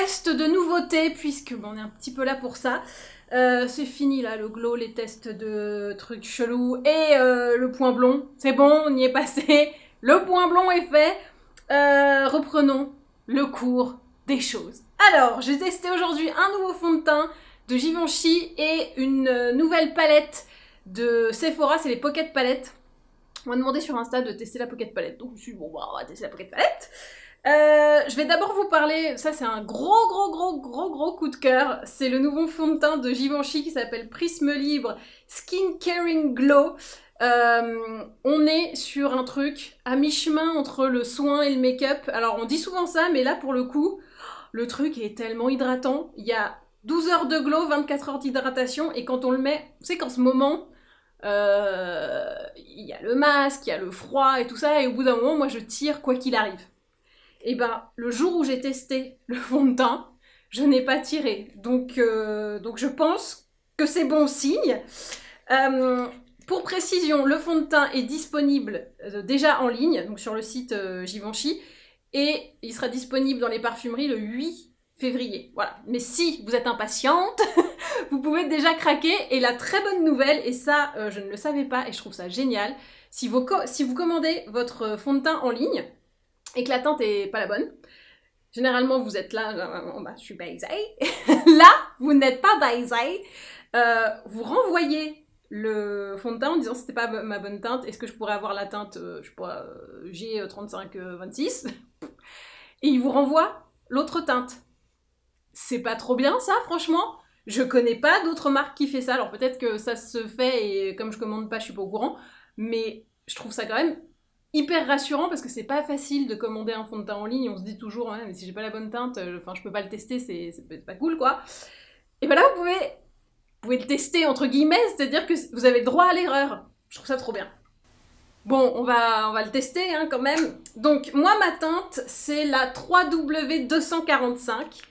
test de nouveautés, puisque bon, on est un petit peu là pour ça. C'est fini là, le glow, les tests de trucs chelous et le point blond. C'est bon, on y est passé. Le point blond est fait. Reprenons le cours des choses. Alors, j'ai testé aujourd'hui un nouveau fond de teint de Givenchy et une nouvelle palette de Sephora, c'est les Pocket Palettes. On m'a demandé sur Insta de tester la Pocket Palette, donc je me suis dit, bon, bah, on va tester la Pocket Palette. Je vais d'abord vous parler, ça c'est un gros coup de cœur, c'est le nouveau fond de teint de Givenchy qui s'appelle Prisme Libre Skin Caring Glow. On est sur un truc à mi-chemin entre le soin et le make-up. Alors on dit souvent ça, mais là pour le coup, le truc est tellement hydratant. Il y a 12 heures de glow, 24 heures d'hydratation, et quand on le met, vous savez qu'en ce moment, il y a le masque, il y a le froid et tout ça, et au bout d'un moment, moi je tire quoi qu'il arrive. Et ben, le jour où j'ai testé le fond de teint, je n'ai pas tiré. Donc je pense que c'est bon signe. Pour précision, le fond de teint est disponible déjà en ligne, donc sur le site Givenchy, et il sera disponible dans les parfumeries le 8 février. Voilà. Mais si vous êtes impatiente, vous pouvez déjà craquer. Et la très bonne nouvelle, et ça je ne le savais pas et je trouve ça génial, si vous commandez votre fond de teint en ligne, et que la teinte est pas la bonne, généralement vous êtes là, bah, je suis baisée. Là, vous n'êtes pas baisée. Vous renvoyez le fond de teint en disant c'était pas ma bonne teinte, est-ce que je pourrais avoir la teinte, je sais pas, G3526, et il vous renvoie l'autre teinte. C'est pas trop bien ça, franchement. Je connais pas d'autres marques qui fait ça, alors peut-être que ça se fait et comme je commande pas, je suis pas au courant, mais je trouve ça quand même hyper rassurant parce que c'est pas facile de commander un fond de teint en ligne. On se dit toujours, ouais, mais si j'ai pas la bonne teinte, enfin, je peux pas le tester, c'est pas cool, quoi. Et ben là, vous pouvez le tester, entre guillemets, c'est-à-dire que vous avez le droit à l'erreur. Je trouve ça trop bien. Bon, on va le tester, hein, quand même. Donc, moi, ma teinte, c'est la 3W245.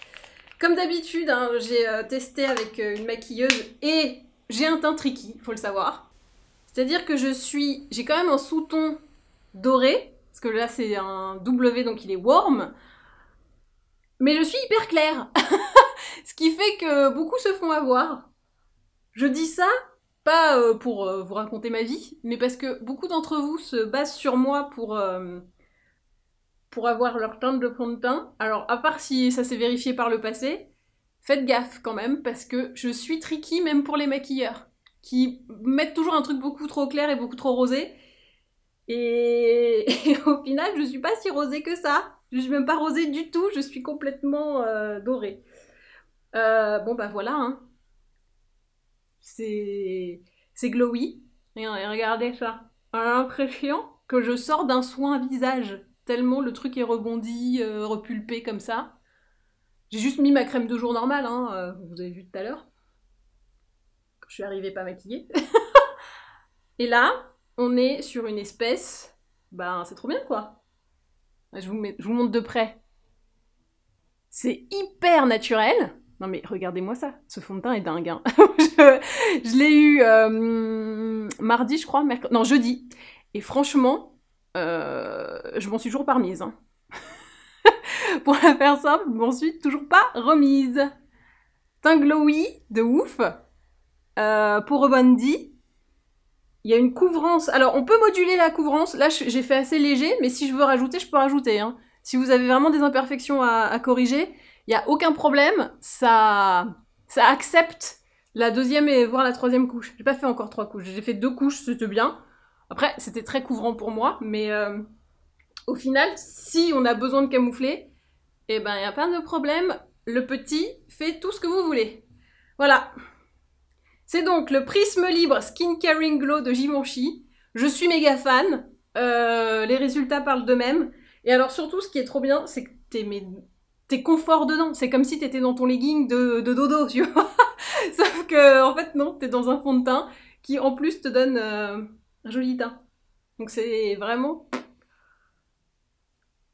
Comme d'habitude, hein, j'ai testé avec une maquilleuse et j'ai un teint tricky, faut le savoir. C'est-à-dire que j'ai quand même un sous-ton doré, parce que là c'est un W donc il est warm, mais je suis hyper claire, ce qui fait que beaucoup se font avoir. Je dis ça, pas pour vous raconter ma vie, mais parce que beaucoup d'entre vous se basent sur moi pour avoir leur teinte de fond de teint. Alors à part si ça s'est vérifié par le passé, faites gaffe quand même, parce que je suis tricky même pour les maquilleurs, qui mettent toujours un truc beaucoup trop clair et beaucoup trop rosé. Et au final, je suis pas si rosée que ça. Je suis même pas rosée du tout, je suis complètement dorée. Bon bah voilà, hein. C'est glowy. Et regardez ça. On a l'impression que je sors d'un soin visage. Tellement le truc est rebondi, repulpé comme ça. J'ai juste mis ma crème de jour normale, hein, vous avez vu tout à l'heure. Quand je suis arrivée pas maquillée. Et là, on est sur une espèce, ben c'est trop bien quoi. Je vous montre de près. C'est hyper naturel. Non mais regardez-moi ça, ce fond de teint est dingue, hein. je l'ai eu mardi je crois, non jeudi. Et franchement, je m'en suis toujours pas remise, hein. Pour la faire simple, je m'en suis toujours pas remise. Teint glowy, de ouf. Peau rebondie. Il y a une couvrance. Alors, on peut moduler la couvrance. Là, j'ai fait assez léger, mais si je veux rajouter, je peux rajouter, hein. Si vous avez vraiment des imperfections à corriger, il n'y a aucun problème. Ça accepte la deuxième et voire la troisième couche. J'ai pas fait encore 3 couches. J'ai fait 2 couches, c'était bien. Après, c'était très couvrant pour moi, mais au final, si on a besoin de camoufler, eh ben, il n'y a pas de problème. Le petit fait tout ce que vous voulez. Voilà. C'est donc le Prisme Libre Skin Caring Glow de Givenchy. Je suis méga fan. Les résultats parlent d'eux-mêmes. Et alors surtout, ce qui est trop bien, c'est que t'es confort dedans. C'est comme si t'étais dans ton legging de dodo, tu vois. Sauf que, en fait, non, t'es dans un fond de teint qui, en plus, te donne un joli teint. Donc c'est vraiment...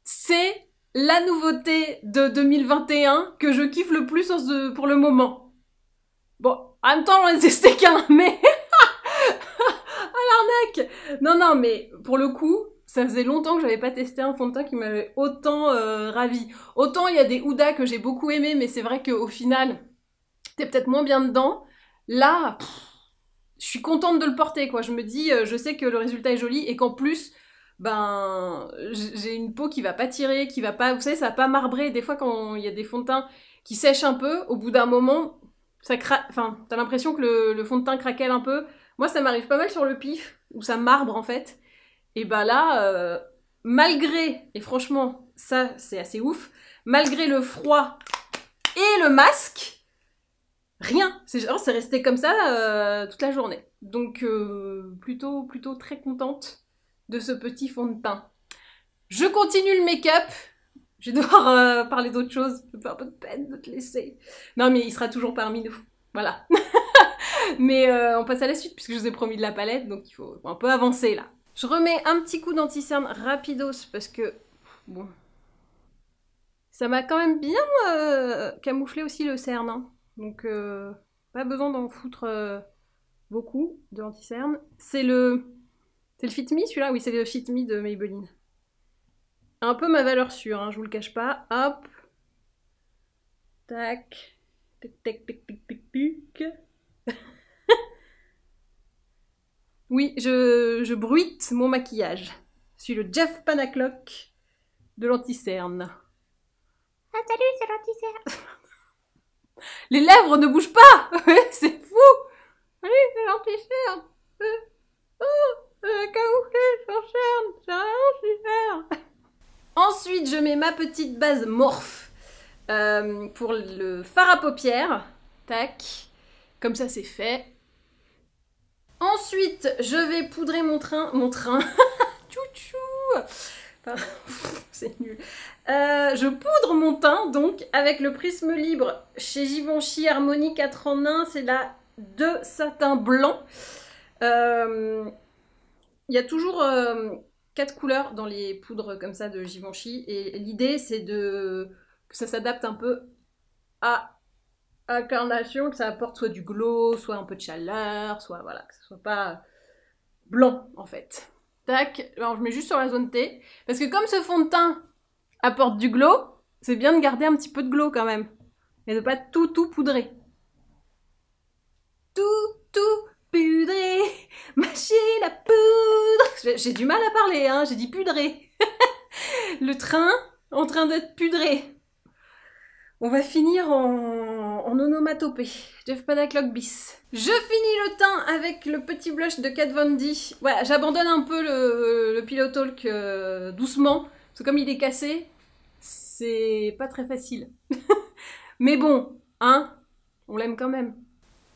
C'est la nouveauté de 2021 que je kiffe le plus pour le moment. Bon, en même temps, j'en ai testé qu'un, mais... Ah, l'arnaque! Non, mais pour le coup, ça faisait longtemps que j'avais pas testé un fond de teint qui m'avait autant ravi. Autant il y a des Huda que j'ai beaucoup aimé, mais c'est vrai qu'au final, t'es peut-être moins bien dedans. Là, je suis contente de le porter, quoi. Je me dis, je sais que le résultat est joli et qu'en plus, ben, j'ai une peau qui va pas tirer, qui va pas, vous savez, ça va pas marbrer. Des fois, quand il y a des fonds de teint qui sèchent un peu, au bout d'un moment, ça enfin, t'as l'impression que le fond de teint craquelle un peu. Moi, ça m'arrive pas mal sur le pif, où ça marbre, en fait. Et bah là, malgré, et franchement, ça, c'est assez ouf, malgré le froid et le masque, rien. C'est resté comme ça toute la journée. Donc, plutôt très contente de ce petit fond de teint. Je continue le make-up. Je vais devoir parler d'autre chose. Ça me fait un peu de peine de te laisser. Non, mais il sera toujours parmi nous. Voilà. Mais on passe à la suite, puisque je vous ai promis de la palette, donc il faut un peu avancer, là. Je remets un petit coup d'anti-cerne rapidos, parce que... Bon... Ça m'a quand même bien camouflé aussi le cerne, hein. Donc, pas besoin d'en foutre beaucoup de l'anti-cerne. C'est le Fit Me, celui-là? Oui, c'est le Fit Me de Maybelline. Un peu ma valeur sûre, hein, je vous le cache pas. Hop. Tac. Tac, tac, tac, tac, tac, tac. Oui, je bruite mon maquillage. Je suis le Jeff Panaclock de l'anti-cerne. Ah, salut, c'est l'anti-cerne. Les lèvres ne bougent pas. C'est fou. Salut, c'est l'anti-cerne. Camouflé, sans cerne, j'ai rien su faire. Ensuite, je mets ma petite base Morphe pour le fard à paupières. Tac. Comme ça, c'est fait. Ensuite, je vais poudrer mon train. Tchou-tchou. C'est nul. Je poudre mon teint, donc, avec le Prisme Libre chez Givenchy Harmonie 4 en 1. C'est la 2 satin blanc. Il y a toujours 4 couleurs dans les poudres comme ça de Givenchy. Et l'idée, c'est que ça s'adapte un peu à l'incarnation, que ça apporte soit du glow, soit un peu de chaleur, soit voilà, que ce soit pas blanc en fait. Tac, alors je mets juste sur la zone T, parce que comme ce fond de teint apporte du glow, c'est bien de garder un petit peu de glow quand même, et de pas tout poudrer. Tout poudrer, machine à poudre. J'ai du mal à parler, hein, j'ai dit pudrer. Le train en train d'être pudré. On va finir en onomatopée. Jeff Panaclock bis. Je finis le teint avec le petit blush de Kat Von D. Voilà, j'abandonne un peu le Pillow Talk doucement. Parce que comme il est cassé, c'est pas très facile. Mais bon, hein, on l'aime quand même.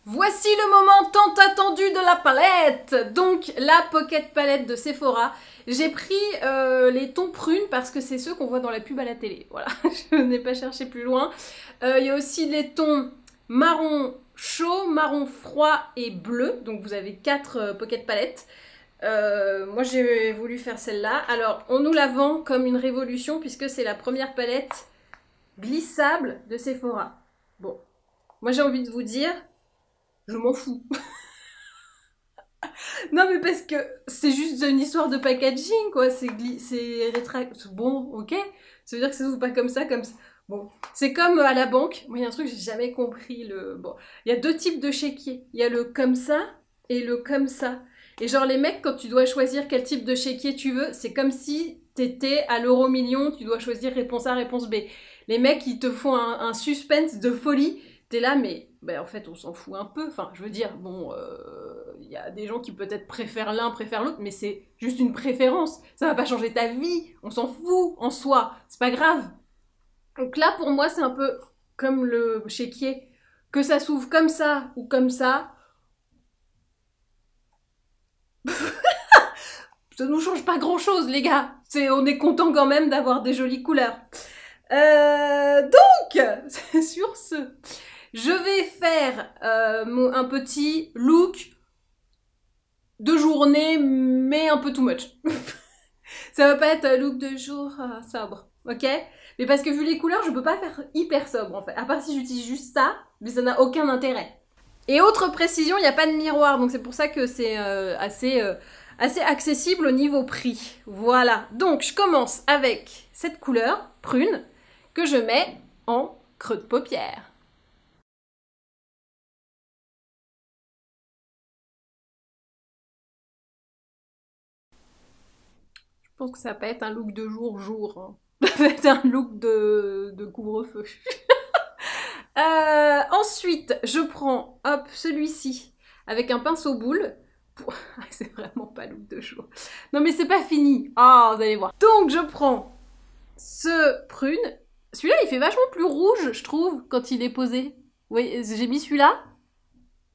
Voici le moment tant attendu de la palette. Donc la Pocket Palette de Sephora. J'ai pris les tons prunes parce que c'est ceux qu'on voit dans la pub à la télé. Voilà, je n'ai pas cherché plus loin. Il y a aussi les tons marron chaud, marron froid et bleu. Donc vous avez 4 Pocket Palettes. Moi j'ai voulu faire celle-là. Alors on nous la vend comme une révolution puisque c'est la première palette glissable de Sephora. Bon, moi j'ai envie de vous dire, je m'en fous. Non mais parce que c'est juste une histoire de packaging quoi, c'est rétract. Bon, ok, ça veut dire que ça s'ouvre pas comme ça, Bon, c'est comme à la banque, moi il y a un truc que j'ai jamais compris, Bon, il y a 2 types de chéquier, il y a le comme ça et le comme ça. Et genre les mecs, quand tu dois choisir quel type de chéquier tu veux, c'est comme si t'étais à l'euro million, tu dois choisir réponse A, réponse B. Les mecs, ils te font un suspense de folie, t'es là mais... Ben, en fait, on s'en fout un peu. Enfin, je veux dire, bon, y a des gens qui peut-être préfèrent l'un, préfèrent l'autre, mais c'est juste une préférence. Ça va pas changer ta vie. On s'en fout en soi. C'est pas grave. Donc là, pour moi, c'est un peu comme le chéquier. Que ça s'ouvre comme ça ou comme ça. Ça nous change pas grand-chose, les gars. On est content quand même d'avoir des jolies couleurs. Donc, sur ce... Je vais faire un petit look de journée, mais un peu too much. Ça va pas être un look de jour sobre, ok? Mais parce que vu les couleurs, je peux pas faire hyper sobre en fait. À part si j'utilise juste ça, mais ça n'a aucun intérêt. Et autre précision, il n'y a pas de miroir, donc c'est pour ça que c'est assez assez accessible au niveau prix. Voilà, donc je commence avec cette couleur prune que je mets en creux de paupière. Je pense que ça va pas être un look de jour-jour, hein. Ça va être un look de couvre-feu. Ensuite, je prends, hop, celui-ci, avec un pinceau boule. C'est vraiment pas look de jour. Non mais c'est pas fini. Ah, vous allez voir. Donc je prends ce prune. Celui-là, il fait vachement plus rouge, je trouve, quand il est posé. Oui, j'ai mis celui-là.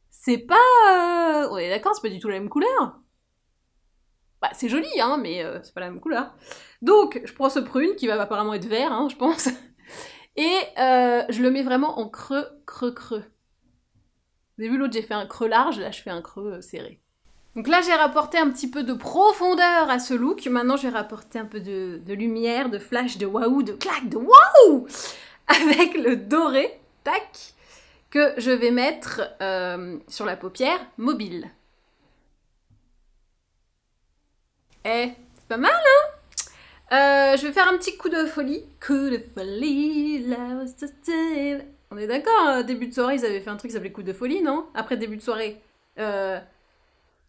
C'est pas... On est d'accord, c'est pas du tout la même couleur. Bah, c'est joli, hein, mais c'est pas la même couleur. Donc, je prends ce prune, qui va apparemment être vert, hein, je pense. Et je le mets vraiment en creux, creux, creux. Vous avez vu, l'autre, j'ai fait un creux large, là, je fais un creux serré. Donc là, j'ai rapporté un petit peu de profondeur à ce look. Maintenant, je vais rapporter un peu de lumière, de flash, de waouh, de claque, de waouh avec le doré, tac, que je vais mettre sur la paupière mobile. Eh, c'est pas mal, hein? Je vais faire un petit coup de folie. Coup de folie, là, on est d'accord, début de soirée, ils avaient fait un truc qui s'appelait coup de folie, non? Après début de soirée.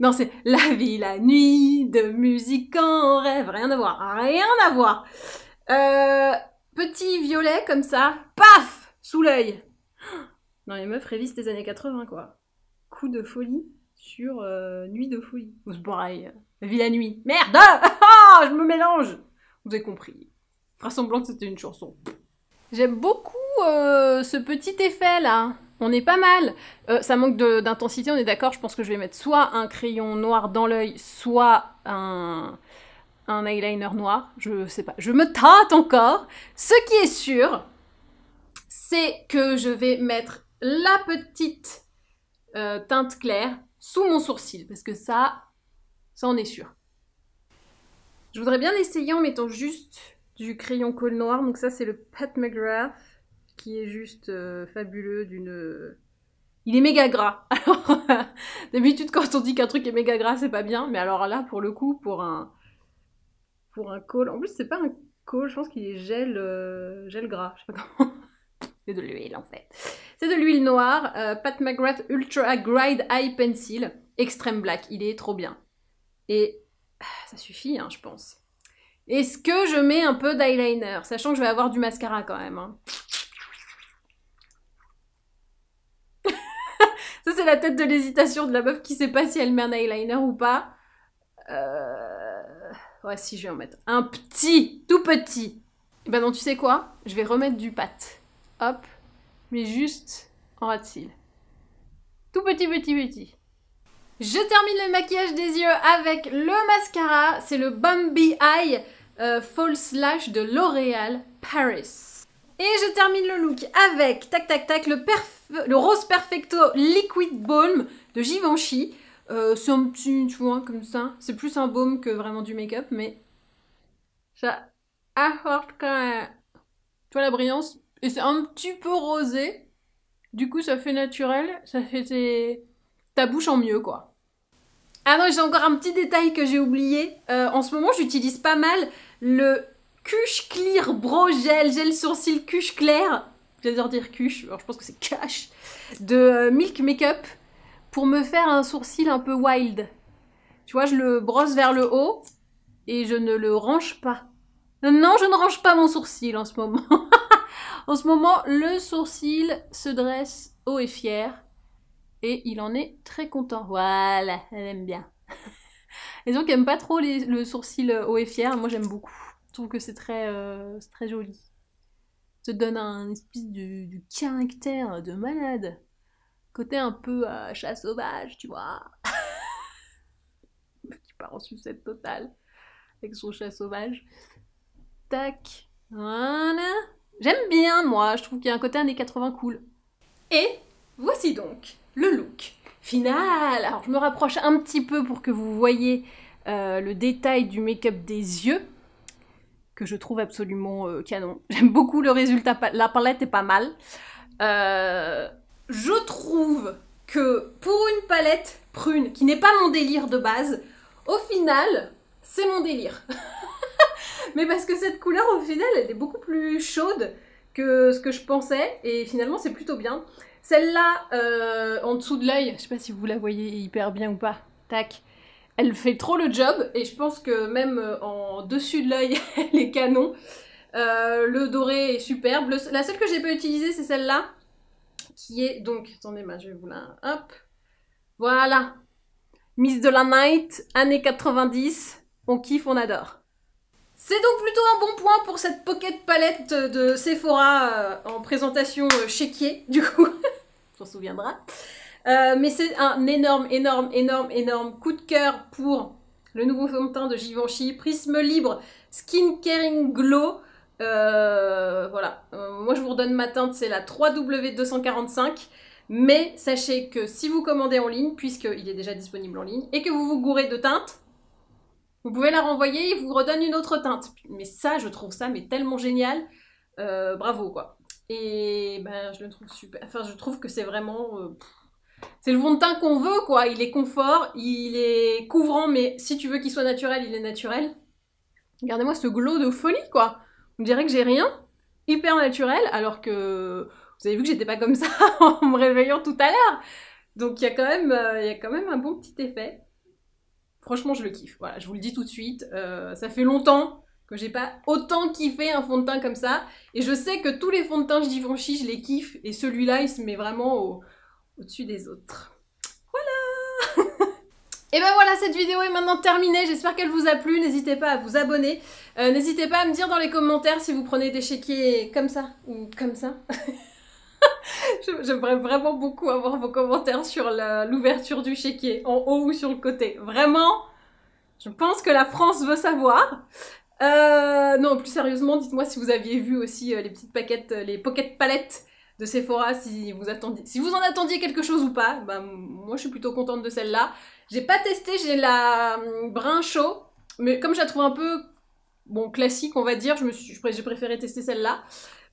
Non, c'est la vie, la nuit, de musique en rêve. Rien à voir, rien à voir. Petit violet comme ça, paf, sous l'œil. Non, les meufs révisent des années 80, quoi. Coup de folie sur nuit de folie. C'est pareil. La vie, la nuit. Merde! Ah, je me mélange! Vous avez compris. Fera semblant que c'était une chanson. J'aime beaucoup ce petit effet là. On est pas mal. Ça manque d'intensité, on est d'accord. Je pense que je vais mettre soit un crayon noir dans l'œil, soit un eyeliner noir. Je sais pas. Je me tâte encore. Ce qui est sûr, c'est que je vais mettre la petite teinte claire sous mon sourcil. Parce que ça on est sûr. Je voudrais bien essayer en mettant juste du crayon colle noir. Donc ça, c'est le Pat McGrath, qui est juste fabuleux d'une... Il est méga gras. Alors, d'habitude, quand on dit qu'un truc est méga gras, c'est pas bien. Mais alors là, pour le coup, pour un colle... En plus, c'est pas un colle, je pense qu'il est gel gras. Je sais pas comment... C'est de l'huile, en fait. C'est de l'huile noire. Pat McGrath Ultra Glide Eye Pencil. Extreme Black. Il est trop bien. Et ça suffit, hein, je pense. Est-ce que je mets un peu d'eyeliner? Sachant que je vais avoir du mascara quand même. Hein. Ça, c'est la tête de l'hésitation de la meuf qui sait pas si elle met un eyeliner ou pas. Ouais, si, je vais en mettre un petit, tout petit. Et ben non, tu sais quoi? Je vais remettre du pâte. Hop, mais juste en ras de cils. Tout petit, petit, petit. Je termine le maquillage des yeux avec le mascara. C'est le Bambi Eye False Lash de L'Oréal Paris. Et je termine le look avec, tac tac tac, le Rose Perfecto Liquid Balm de Givenchy. C'est un petit, tu vois, comme ça. C'est plus un baume que vraiment du make-up, mais ça apporte quand même, tu vois, la brillance. Et c'est un petit peu rosé. Du coup, ça fait naturel. Ça fait ta bouche en mieux, quoi. Ah non, j'ai encore un petit détail que j'ai oublié. En ce moment, j'utilise pas mal le Kush Clear Brow Gel sourcil Kush Clair. J'adore dire Kush, alors je pense que c'est Cash. De Milk Makeup. Pour me faire un sourcil un peu wild. Tu vois, je le brosse vers le haut. Et je ne le range pas. Non, je ne range pas mon sourcil en ce moment. En ce moment, le sourcil se dresse haut et fier. Et il en est très content. Voilà, elle aime bien. Les gens qui aiment pas trop le sourcil haut et fier, moi j'aime beaucoup. Je trouve que c'est très joli. Ça te donne un espèce de caractère de malade. Côté un peu chat sauvage, tu vois. Qui part en sucette totale. Avec son chat sauvage. Tac. Voilà. J'aime bien, moi. Je trouve qu'il y a un côté années 80 cool. Et voici donc le look final. Alors, je me rapproche un petit peu pour que vous voyez le détail du make-up des yeux, que je trouve absolument canon. J'aime beaucoup le résultat. La palette est pas mal. Je trouve que pour une palette prune, qui n'est pas mon délire de base, Au final, c'est mon délire. Mais parce que cette couleur, au final, elle est beaucoup plus chaude que ce que je pensais. Et finalement, c'est plutôt bien. Celle-là, en dessous de l'œil, je sais pas si vous la voyez hyper bien ou pas. Tac. Elle fait trop le job. Et je pense que même en dessus de l'œil, elle est canon. Le doré est superbe. La seule que j'ai pas utilisée, c'est celle-là. Qui est donc... Attendez, je vais vous la... Hop. Voilà. Miss de la Night, années 90. On kiffe, on adore. C'est donc plutôt un bon point pour cette pocket palette de Sephora en présentation chéquier, du coup. On s'en souviendra. Mais c'est un énorme coup de cœur pour le nouveau fond de teint de Givenchy. Prisme libre, Skin Caring Glow. Voilà. Moi, je vous redonne ma teinte, c'est la 3W245. Mais sachez que si vous commandez en ligne, puisqu'il est déjà disponible en ligne, et que vous vous gourrez de teinte, vous pouvez la renvoyer et vous redonne une autre teinte. Mais ça, je trouve ça mais tellement génial. Bravo, quoi. Et ben, je le trouve super. Enfin, je trouve que c'est vraiment... c'est le fond de teint qu'on veut, quoi. Il est confort, il est couvrant, mais si tu veux qu'il soit naturel, il est naturel. Regardez-moi ce glow de folie, quoi. On dirait que j'ai rien. Hyper naturel, alors que... Vous avez vu que j'étais pas comme ça en me réveillant tout à l'heure. Donc il y a quand même un bon petit effet. Franchement, je le kiffe. Voilà, je vous le dis tout de suite. Ça fait longtemps que j'ai pas autant kiffé un fond de teint comme ça. Et je sais que tous les fonds de teint Givenchy, je les kiffe. Et celui-là, il se met vraiment au-dessus des autres. Voilà. Et ben voilà, cette vidéo est maintenant terminée. J'espère qu'elle vous a plu. N'hésitez pas à vous abonner. N'hésitez pas à me dire dans les commentaires si vous prenez des chéquiers comme ça ou comme ça. J'aimerais vraiment beaucoup avoir vos commentaires sur l'ouverture du chéquier, en haut ou sur le côté. Vraiment, je pense que la France veut savoir. Non, plus sérieusement, dites-moi si vous aviez vu aussi les petites paquettes, les pocket palettes de Sephora, si vous en attendiez quelque chose ou pas. Bah, moi, je suis plutôt contente de celle-là. J'ai pas testé, j'ai la brun chaud, mais comme je la trouve un peu, bon, classique, on va dire, j'ai préféré tester celle-là.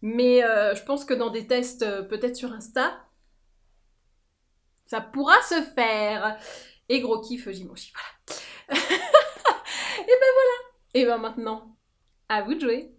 Mais je pense que dans des tests, peut-être sur Insta, ça pourra se faire. Et gros kiff, Givenchy, voilà. Et ben voilà. Et ben maintenant, à vous de jouer.